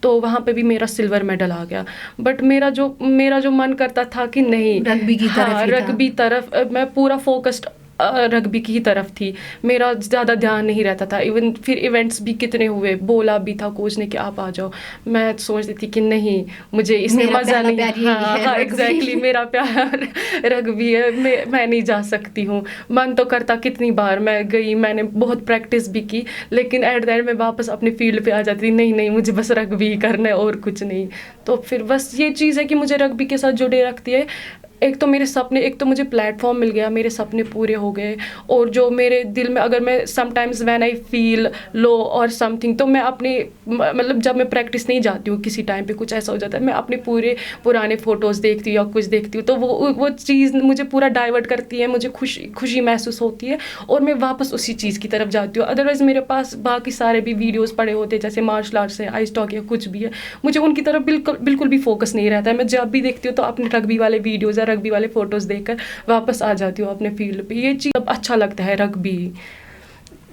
تو وہاں پہ بھی میرا سلور میڈل آ گیا. بٹ میرا جو من کرتا تھا کہ نہیں, رگبی کی طرف, رگبی طرف میں پورا فوکسڈ رگبی کی ہی طرف تھی, میرا زیادہ دھیان نہیں رہتا تھا. ایون پھر ایونٹس بھی کتنے ہوئے, بولا بھی تھا کوچ نے کہ آپ آ جاؤ, میں سوچتی تھی کہ نہیں مجھے اس میں مزہ نہیں. ہاں ایگزیکٹلی, میرا پیار رگبی ہے, میں نہیں جا سکتی ہوں. من تو کرتا کتنی بار میں گئی, میں نے بہت پریکٹس بھی کی, لیکن ایٹ دا اینڈ میں واپس اپنے فیلڈ پہ آ جاتی تھی, نہیں مجھے بس رگبی ہی کرنا ہے اور کچھ نہیں. تو پھر بس یہ چیز ہے کہ مجھے رگبی کے ساتھ جڑے رکھتی ہے. ایک تو میرے سپنے, ایک تو مجھے پلیٹ فارم مل گیا, میرے سپنے پورے ہو گئے, اور جو میرے دل میں اگر میں سم ٹائمز وین آئی فیل لو اور سم تھنگ, تو میں اپنی مطلب جب میں پریکٹس نہیں جاتی ہوں کسی ٹائم پہ کچھ ایسا ہو جاتا ہے, میں اپنے پورے پرانے فوٹوز دیکھتی ہوں یا کچھ دیکھتی ہوں, تو وہ چیز مجھے پورا ڈائیورٹ کرتی ہے, مجھے خوشی محسوس ہوتی ہے, اور میں واپس اسی چیز کی طرف جاتی ہوں. ادروائز میرے پاس باقی سارے بھی ویڈیوز پڑے ہوتے ہیں, جیسے مارشل آرٹس ہے, آئس ٹاک ہے, کچھ بھی ہے, مجھے ان کی طرف بالکل بھی فوکس نہیں رہتا ہے. میں جب بھی دیکھتی ہوں تو اپنے رگبی والے ویڈیوز یا رگبی والے فوٹوز دیکھ کر واپس آ جاتی ہوں اپنے فیلڈ پہ. یہ چیز اچھا لگتا ہے رگبی.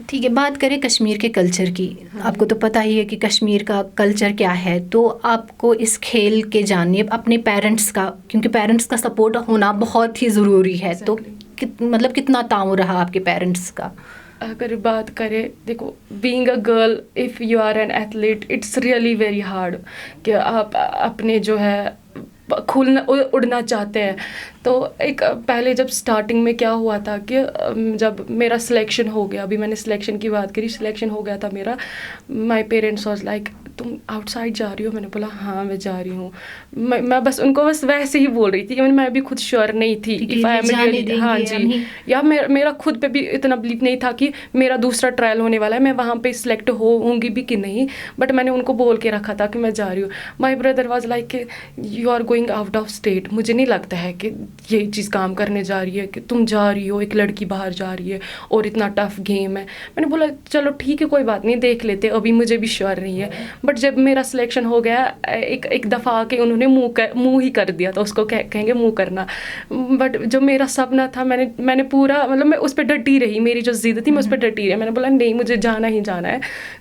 ٹھیک ہے, بات کریں کشمیر کے کلچر کی. آپ کو تو پتہ ہی ہے کہ کشمیر کا کلچر کیا ہے, تو آپ کو اس کھیل کے جانب اپنے پیرنٹس کا, کیونکہ پیرنٹس کا سپورٹ ہونا بہت ہی ضروری ہے, تو مطلب کتنا تعاون رہا آپ کے پیرنٹس کا؟ اگر بات کریں, دیکھو being a girl if you are an athlete it's really very hard, کہ آپ اپنے جو ہے اڑنا چاہتے ہیں. تو ایک پہلے جب اسٹارٹنگ میں کیا ہوا تھا کہ جب میرا سلیکشن ہو گیا, ابھی میں نے سلیکشن کی بات کری, سلیکشن ہو گیا تھا میرا, مائی پیرنٹس واز لائک تم آؤٹ سائڈ جا رہی ہو؟ میں نے بولا ہاں میں جا رہی ہوں. میں بس ان کو بس ویسے ہی بول رہی تھی, ایون میں بھی خود شیور نہیں تھی. ہاں جی, یا میرا خود پہ بھی اتنا بلیو نہیں تھا کہ میرا دوسرا ٹرائل ہونے والا ہے, میں وہاں پہ سلیکٹ ہوں گی بھی کہ نہیں, بٹ میں نے ان کو بول کے رکھا تھا کہ میں جا رہی ہوں. مائی بردر واز لائک کہ you are going out of state, مجھے نہیں لگتا ہے کہ یہ چیز کام کرنے جا رہی ہے, کہ تم جا رہی ہو, ایک لڑکی باہر جا رہی ہے اور اتنا ٹف گیم ہے. میں نے بولا چلو ٹھیک ہے کوئی بات نہیں, دیکھ لیتے, ابھی مجھے بھی شیور نہیں ہے. بٹ جب میرا سلیکشن ہو گیا, ایک دفعہ آ کے انہوں نے منہ ہی کر دیا, تو اس کو کہیں گے منہ کرنا. بٹ جو میرا سپنا تھا, میں نے پورا مطلب میں اس پہ ڈٹی رہی, میری جو ضد تھی میں اس پہ ڈٹی رہی. میں نے بولا نہیں مجھے جانا ہی جانا ہے,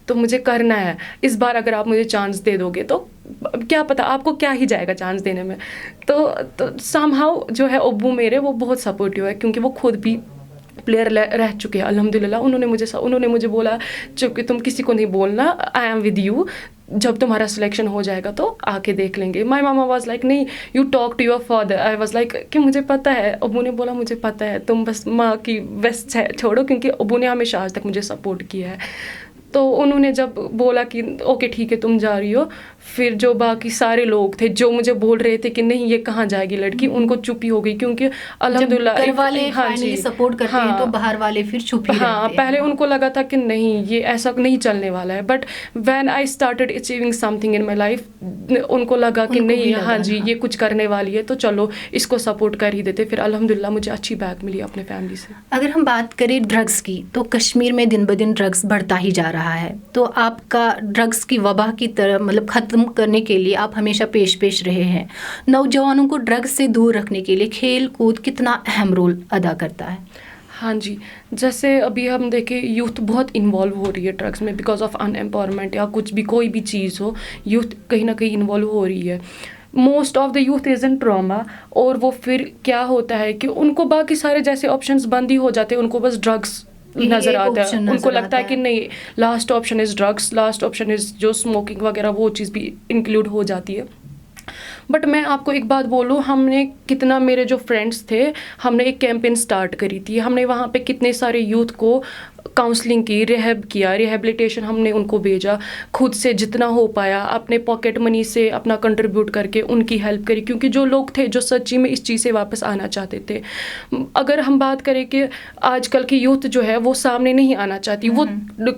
تو مجھے کرنا ہے. اس بار اگر آپ مجھے چانس دے دو گے تو کیا پتا آپ کو کیا ہی جائے گا چانس دینے میں. تو سم ہاؤ جو ہے ابو میرے وہ بہت سپورٹیو ہے, کیونکہ وہ خود بھی پلیئر رہ چکے ہیں الحمد للہ. انہوں نے مجھے بولا چونکہ تم کسی کو نہیں بولنا, آئی ایم ود یو, جب تمہارا سلیکشن ہو جائے گا تو آ کے دیکھ لیں گے. مائی ماما واز لائک نہیں you talk to your father. I was like کہ مجھے پتہ ہے. ابو نے بولا مجھے پتہ ہے, تم بس ماں کی ویسٹ چھوڑو, کیونکہ ابو نے ہمیشہ آج تک مجھے سپورٹ کیا ہے. تو انہوں نے جب بولا کہ اوکے ٹھیک ہے تم جا رہی ہو, پھر جو باقی سارے لوگ تھے جو مجھے بول رہے تھے کہ نہیں یہ کہاں جائے گی لڑکی, ان کو چپی ہو گئی, کیونکہ الحمدللہ گھر والے فائنلی سپورٹ کرتے ہیں تو باہر والے پھر چھپی رہتے ہیں. ہاں پہلے ان کو لگا تھا کہ نہیں یہ ایسا نہیں چلنے والا ہے, but when I started achieving some thing in my life, ان کو لگا کہ نہیں ہاں جی یہ کچھ کرنے والی ہے, تو چلو اس کو سپورٹ کر ہی دیتے. پھر الحمدللہ مجھے اچھی بیک ملی اپنے فیملی سے. اگر ہم بات کریں ڈرگس کی, تو کشمیر میں دن بدن ڈرگس بڑھتا ہی جا رہا ہے, تو آپ کا ڈرگس کی وبا کی طرف مطلب ختم کرنے کے لیے آپ ہمیشہ پیش رہے ہیں. نوجوانوں کو ڈرگس سے دور رکھنے کے لیے کھیل کود کتنا اہم رول ادا کرتا ہے؟ ہاں جی, جیسے ابھی ہم دیکھیں یوتھ بہت انوالو ہو رہی ہے ڈرگس میں, بیکاز آف ان امپاورمنٹ یا کچھ بھی کوئی بھی چیز ہو, یوتھ کہیں نہ کہیں انوالو ہو رہی ہے. Most of the youth is in trauma, اور وہ پھر کیا ہوتا ہے کہ ان کو باقی سارے جیسے آپشنس بند ہی ہو جاتے ہیں, ان کو بس ڈرگس نظر آتا ہے. ان کو لگتا ہے کہ نہیں last option is drugs, last option is جو اسموکنگ وغیرہ, وہ چیز بھی انکلوڈ ہو جاتی ہے. بٹ میں آپ کو ایک بات بولوں, ہم نے کتنا, میرے جو فرینڈس تھے, ہم نے ایک کیمپین اسٹارٹ کری تھی. ہم نے وہاں پہ کتنے سارے یوتھ کو کاؤنسلنگ کی, ریہیبلیٹیشن ہم نے ان کو بھیجا, خود سے جتنا ہو پایا اپنے پاکٹ منی سے اپنا کنٹریبیوٹ کر کے ان کی ہیلپ کری, کیونکہ جو لوگ تھے جو سچی میں اس چیز سے واپس آنا چاہتے تھے. اگر ہم بات کریں کہ آج کل کی یوتھ جو ہے وہ سامنے نہیں آنا چاہتی, وہ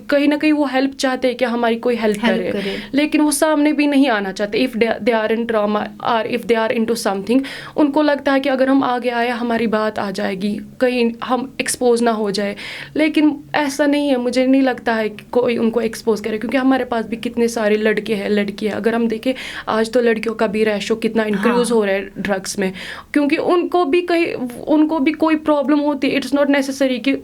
کہیں نہ کہیں وہ ہیلپ چاہتے ہیں کہ ہماری کوئی ہیلپ کرے, لیکن وہ سامنے بھی نہیں آنا چاہتے. If they are in drama اور if they are in to سم تھنگ, ان کو لگتا ہے کہ اگر ہم آگے آئے ہماری بات آ جائے گی, کہیں ہم ایکسپوز نہ ہو جائے. لیکن ایسا نہیں ہے, مجھے نہیں لگتا ہے کہ کوئی ان کو ایکسپوز کرے, کیونکہ ہمارے پاس بھی کتنے سارے لڑکے ہیں لڑکیاں. اگر ہم دیکھیں آج تو لڑکیوں کا بھی ریشو کتنا انکریز ہو رہا ہے ڈرگس میں, کیونکہ ان کو بھی کوئی پرابلم ہوتی ہے. اٹس ناٹ نیسسری کہ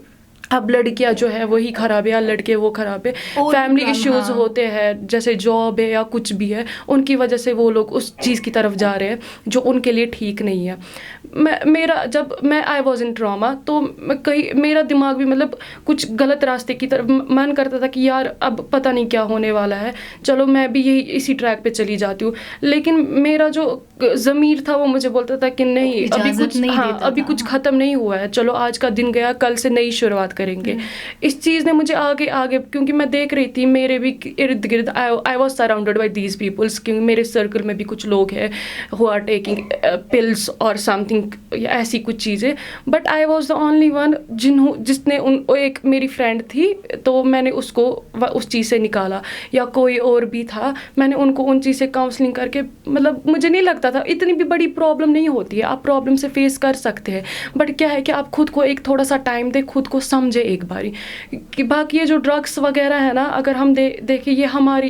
اب لڑکیاں جو ہے وہی خراب ہے یا لڑکے وہ خراب ہے. فیملی ایشوز ہوتے ہیں جیسے جاب ہے یا کچھ بھی ہے, ان کی وجہ سے وہ لوگ اس چیز کی طرف جا رہے ہیں جو ان کے لیے ٹھیک نہیں ہے. میرا جب میں آئی واز ان ٹراما تو میرا دماغ بھی مطلب کچھ غلط راستے کی طرف من کرتا تھا کہ یار اب پتہ نہیں کیا ہونے والا ہے, چلو میں بھی یہی اسی ٹریک پہ چلی جاتی ہوں. لیکن میرا جو ضمیر تھا وہ مجھے بولتا تھا کہ نہیں, ابھی کچھ ختم نہیں ہوا ہے, چلو آج کا دن گیا, کل سے نئی شروعات کریں گے. اس چیز نے مجھے آگے کیونکہ میں دیکھ رہی تھی میرے بھی ارد گرد I was surrounded by these peoples, کیونکہ میرے سرکل میں بھی کچھ لوگ ہیں ہو آر ٹیکنگ پلس اور سم تھنگ ایسی کچھ چیزیں. But I was the only one جس نے ایک میری فرینڈ تھی تو میں نے اس کو اس چیز سے نکالا, یا کوئی اور بھی تھا, میں نے ان کو ان چیز سے کاؤنسلنگ کر کے مطلب مجھے نہیں لگتا تھا اتنی بھی بڑی پرابلم نہیں ہوتی ہے, آپ پرابلم سے فیس کر سکتے ہیں. بٹ کیا ہے کہ آپ خود کو ایک تھوڑا سا ٹائم دیں, خود کو سمجھے ایک باری. کہ باقی یہ جو ڈرگس وغیرہ ہے نا, اگر ہم دیکھیں یہ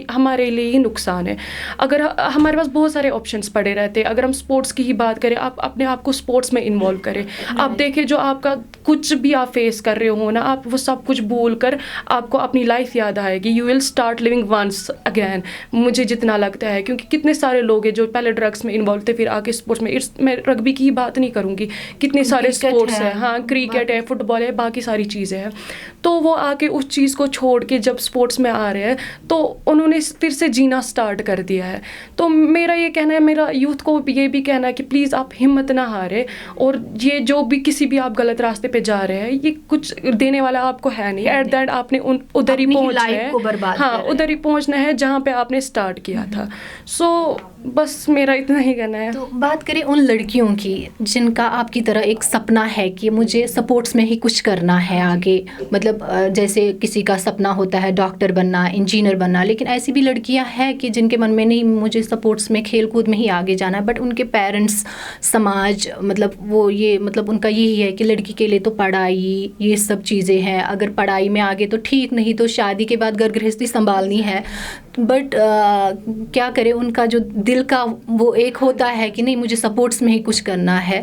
ہمارے لیے ہی نقصان ہے. اگر ہمارے پاس بہت سارے آپشنس پڑے رہتے ہیں, اگر ہم اسپورٹس کی ہی بات کریں, آپ اپنے آپ کو اسپورٹس میں انوالو کریں. آپ دیکھیں جو آپ کا کچھ بھی آپ فیس کر رہے ہو نا, آپ وہ سب کچھ بھول کر آپ کو اپنی لائف یاد آئے گی. You will start living once again, مجھے جتنا لگتا ہے. کیونکہ کتنے سارے لوگ ہیں جو پہلے ڈرگس میں انوالو تھے, پھر آ کے اسپورٹس میں رگبی کی ہی بات نہیں کروں گی, کتنے سارے اسپورٹس ہیں, ہاں کرکٹ ہے, فٹ بال ہے, باقی ساری چیزیں ہیں. تو وہ آ کے اس چیز کو چھوڑ کے جب اسپورٹس میں آ رہے ہیں تو انہوں نے پھر سے جینا اسٹارٹ کر دیا ہے. تو میرا یہ کہنا ہے, میرا یوتھ کو یہ بھی کہنا ہے کہ پلیز آپ ہمت نہ ہارے, اور یہ جو بھی کسی بھی آپ غلط راستے پہ جا رہے ہیں یہ کچھ دینے والا آپ کو ہے نہیں. ایٹ دیٹ آپ نے ادھر ہی پہنچنا ہے, ہاں ادھر ہی پہنچنا ہے جہاں پہ آپ نے اسٹارٹ کیا تھا. سو بس میرا اتنا ہی کہنا ہے. تو بات کریں ان لڑکیوں کی جن کا آپ کی طرح ایک سپنا ہے کہ مجھے سپورٹس میں ہی کچھ کرنا ہے آگے, مطلب جیسے کسی کا سپنا ہوتا ہے ڈاکٹر بننا, انجینئر بننا, لیکن ایسی بھی لڑکیاں ہیں کہ جن کے من میں نہیں مجھے سپورٹس میں کھیل کود میں ہی آگے جانا ہے, بٹ ان کے پیرنٹس, سماج, مطلب وہ یہ مطلب ان کا یہی ہے کہ لڑکی کے لیے تو پڑھائی یہ سب چیزیں ہیں, اگر پڑھائی میں آگے تو ٹھیک, نہیں تو شادی کے بعد گھر گرہستی سنبھالنی ہے. بٹ کیا کرے, ان کا جو دل کا وہ ایک ہوتا ہے کہ نہیں مجھے سپورٹس میں ہی کچھ کرنا ہے.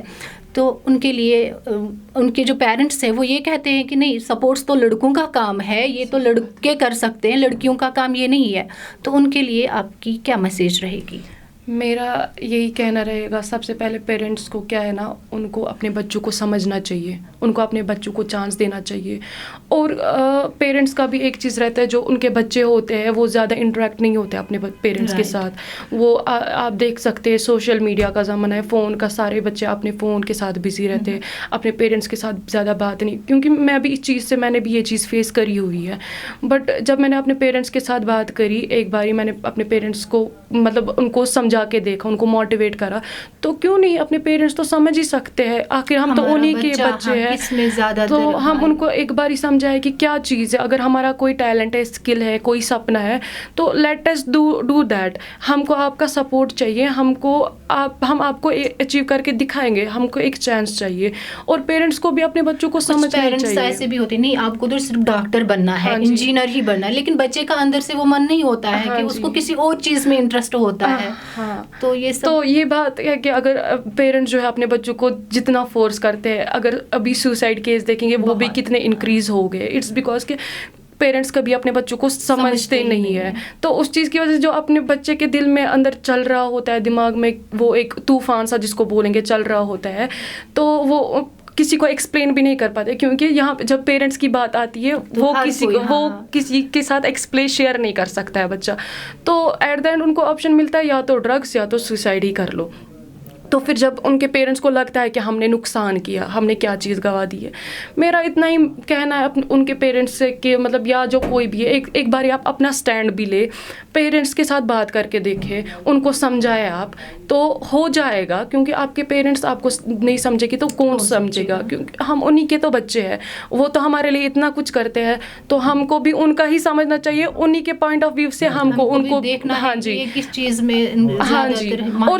تو ان کے لیے ان کے جو پیرنٹس ہیں وہ یہ کہتے ہیں کہ نہیں سپورٹس تو لڑکوں کا کام ہے, یہ تو لڑکے کر سکتے ہیں, لڑکیوں کا کام یہ نہیں ہے. تو ان کے لیے آپ کی کیا میسیج رہے گی؟ میرا یہی کہنا رہے گا, سب سے پہلے پیرنٹس کو کیا ہے نا, ان کو اپنے بچوں کو سمجھنا چاہیے, ان کو اپنے بچوں کو چانس دینا چاہیے. اور پیرنٹس کا بھی ایک چیز رہتا ہے, جو ان کے بچے ہوتے ہیں وہ زیادہ انٹریکٹ نہیں ہوتے اپنے پیرنٹس کے ساتھ. وہ آپ دیکھ سکتے ہیں سوشل میڈیا کا زمانہ ہے, فون کا, سارے بچے اپنے فون کے ساتھ بزی رہتے ہیں, اپنے پیرنٹس کے ساتھ زیادہ بات نہیں. کیونکہ میں بھی اس چیز سے میں نے بھی یہ چیز فیس کری ہوئی ہے. بٹ جب میں نے اپنے پیرنٹس کے ساتھ بات کری, ایک باری میں نے اپنے پیرنٹس کو مطلب ان کو سمجھا کے دیکھا, ان کو موٹیویٹ کرا, تو کیوں نہیں, اپنے پیرنٹس تو سمجھ ہی سکتے ہیں, آخر ہم تو انہی کے بچے ہیں. تو ہم ان کو ایک بار ہی سمجھائے کہ کیا چیز ہے, اگر ہمارا کوئی ٹیلنٹ ہے, اسکل ہے, کوئی سپنا ہے, تو لیٹ اس ڈو دیٹ. ہم کو آپ کا سپورٹ چاہیے, ہم آپ کو اچیو کر کے دکھائیں گے, ہم کو ایک چانس چاہیے. اور پیرنٹس کو بھی اپنے بچوں کو سمجھنا چاہیے. پیرنٹس ایسے بھی ہوتے نہیں, آپ کو تو صرف ڈاکٹر بننا ہے, انجینئر ہی بننا ہے, لیکن بچے کا اندر سے وہ من نہیں ہوتا ہے کہ اس کو کسی اور چیز میں انٹرسٹ ہوتا ہے. تو یہ بات ہے کہ اگر پیرنٹس جو ہے اپنے بچوں کو جتنا فورس کرتے ہیں, اگر ابھی سوسائڈ کیس دیکھیں گے وہ بھی کتنے انکریز ہو گئے. اٹس بیکاز کہ پیرنٹس کبھی اپنے بچوں کو سمجھتے نہیں ہے. تو اس چیز کی وجہ سے جو اپنے بچے کے دل میں اندر چل رہا ہوتا ہے, دماغ میں وہ ایک طوفان سا جس کو بولیں گے چل رہا ہوتا ہے, تو وہ کسی کو ایکسپلین بھی نہیں کر پاتے. کیونکہ یہاں جب پیرنٹس کی بات آتی ہے وہ کسی کے ساتھ ایکسپلین شیئر نہیں کر سکتا ہے بچہ. تو ایٹ دا اینڈ ان کو آپشن ملتا ہے یا تو ڈرگس یا تو سوسائڈ ہی کر لو. تو پھر جب ان کے پیرنٹس کو لگتا ہے کہ ہم نے نقصان کیا, ہم نے کیا چیز گوا دی ہے. میرا اتنا ہی کہنا ہے ان کے پیرنٹس سے کہ مطلب یا جو کوئی بھی ہے, ایک بار آپ اپنا اسٹینڈ بھی لے, پیرنٹس کے ساتھ بات کر کے دیکھیں, ان کو سمجھائے آپ, تو ہو جائے گا. کیونکہ آپ کے پیرنٹس آپ کو نہیں سمجھے گی تو کون سمجھے گا, کیونکہ ہم انہی کے تو بچے ہیں, وہ تو ہمارے لیے اتنا کچھ کرتے ہیں, تو ہم کو بھی ان کا ہی سمجھنا چاہیے, انہی کے پوائنٹ آف ویو سے ہم کو ان کو دیکھنا. ہاں جی, کس چیز میں. ہاں جی. اور